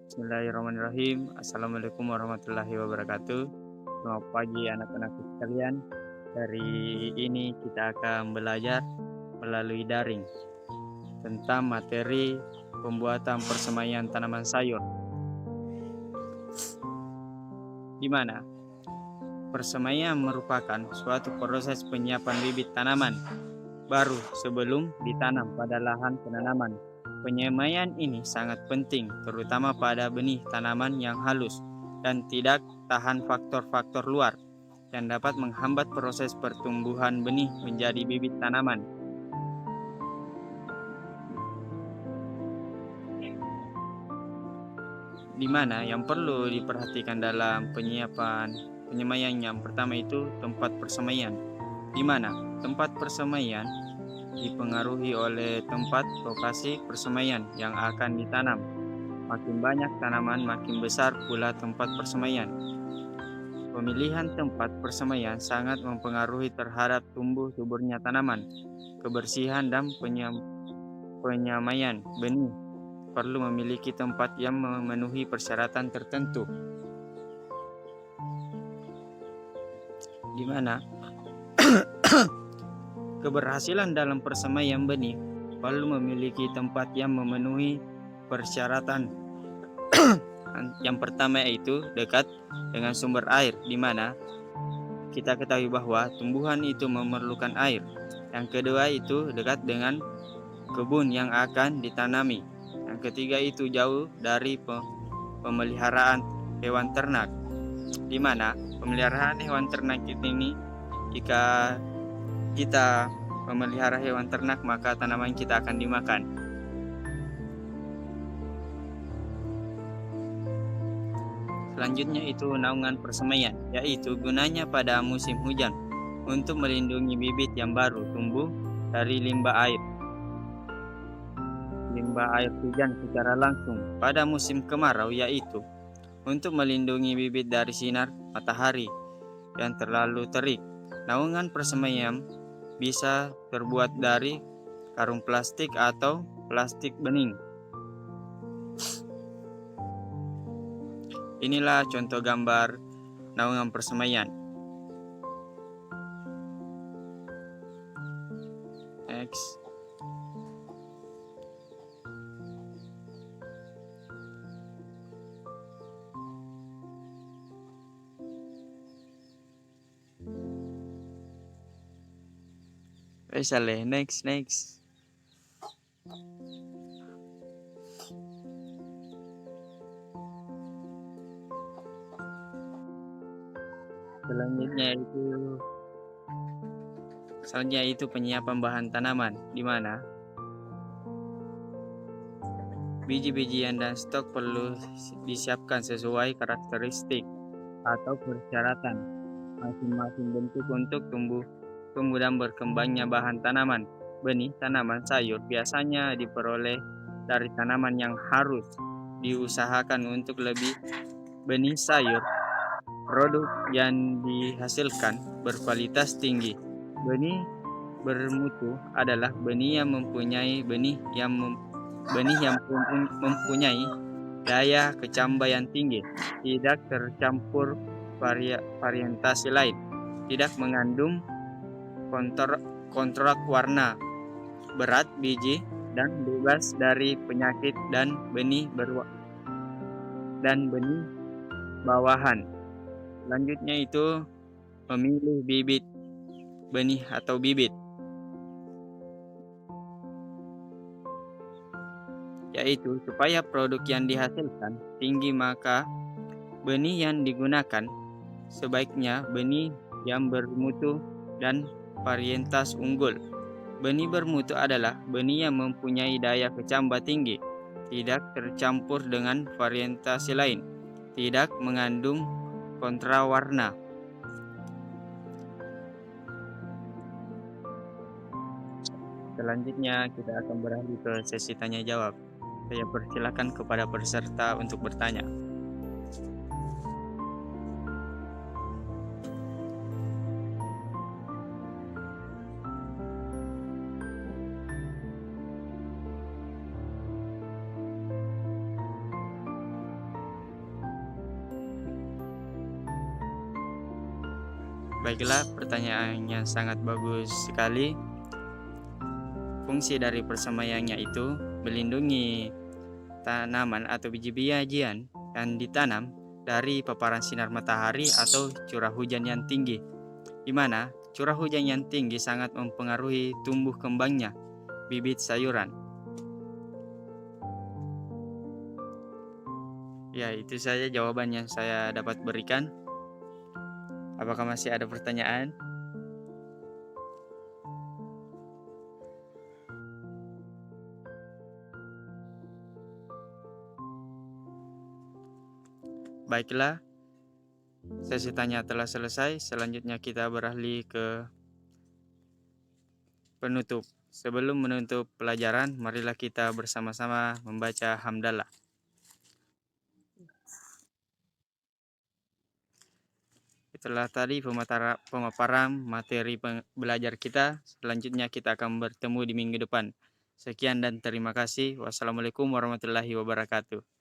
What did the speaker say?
Bismillahirrahmanirrahim. Assalamualaikum warahmatullahi wabarakatuh. Selamat pagi anak-anak sekalian. Hari ini kita akan belajar melalui daring tentang materi pembuatan persemaian tanaman sayur. Di mana persemaian merupakan suatu proses penyiapan bibit tanaman baru sebelum ditanam pada lahan penanaman. Penyemaian ini sangat penting, terutama pada benih tanaman yang halus dan tidak tahan faktor-faktor luar yang dapat menghambat proses pertumbuhan benih menjadi bibit tanaman. Di mana yang perlu diperhatikan dalam penyemaian yang pertama itu tempat persemaian. Di mana tempat persemaian dipengaruhi oleh tempat lokasi persemaian yang akan ditanam. Makin banyak tanaman, makin besar pula tempat persemaian. Pemilihan tempat persemaian sangat mempengaruhi terhadap tumbuh suburnya tanaman. Kebersihan dan penyemaian benih perlu memiliki tempat yang memenuhi persyaratan tertentu. Di mana keberhasilan dalam persemaian benih perlu memiliki tempat yang memenuhi persyaratan. Yang pertama yaitu dekat dengan sumber air, di mana kita ketahui bahwa tumbuhan itu memerlukan air. Yang kedua itu dekat dengan kebun yang akan ditanami. Yang ketiga itu jauh dari pemeliharaan hewan ternak, di mana pemeliharaan hewan ternak ini, jika kita memelihara hewan ternak maka tanaman kita akan dimakan. Selanjutnya itu naungan persemaian, yaitu gunanya pada musim hujan untuk melindungi bibit yang baru tumbuh dari limbah air hujan secara langsung. Pada musim kemarau, yaitu untuk melindungi bibit dari sinar matahari yang terlalu terik. Naungan persemaian bisa terbuat dari karung plastik atau plastik bening. Inilah contoh gambar naungan persemaian. Next. Next. Selanjutnya itu penyiapan bahan tanaman, di mana biji-bijian dan stok perlu disiapkan sesuai karakteristik atau persyaratan masing-masing bentuk untuk tumbuh dan berkembangnya bahan tanaman. Benih tanaman sayur biasanya diperoleh dari tanaman yang harus diusahakan untuk lebih benih sayur. Produk yang dihasilkan berkualitas tinggi. Benih bermutu adalah benih yang mempunyai mempunyai daya kecambah yang tinggi, tidak tercampur variantasi lain, tidak mengandung kontrak warna, berat biji, dan bebas dari penyakit dan benih bawahan. Selanjutnya itu memilih bibit benih atau bibit, yaitu supaya produk yang dihasilkan tinggi maka benih yang digunakan sebaiknya benih yang bermutu dan varietas unggul. Benih bermutu adalah benih yang mempunyai daya kecambah tinggi, tidak tercampur dengan varietasi lain, tidak mengandung kontrawarna. Selanjutnya kita akan beralih ke sesi tanya jawab. Saya persilakan kepada peserta untuk bertanya. Baiklah, pertanyaannya sangat bagus sekali. Fungsi dari persemaiannya itu melindungi tanaman atau biji-bijian yang ditanam dari paparan sinar matahari atau curah hujan yang tinggi, di mana curah hujan yang tinggi sangat mempengaruhi tumbuh kembangnya bibit sayuran. Ya, itu saja jawaban yang saya dapat berikan. Apakah masih ada pertanyaan? Baiklah, sesi tanya telah selesai. Selanjutnya kita beralih ke penutup. Sebelum menutup pelajaran, marilah kita bersama-sama membaca hamdalah. Itulah tadi pemaparan materi belajar kita. Selanjutnya kita akan bertemu di minggu depan. Sekian dan terima kasih. Wassalamualaikum warahmatullahi wabarakatuh.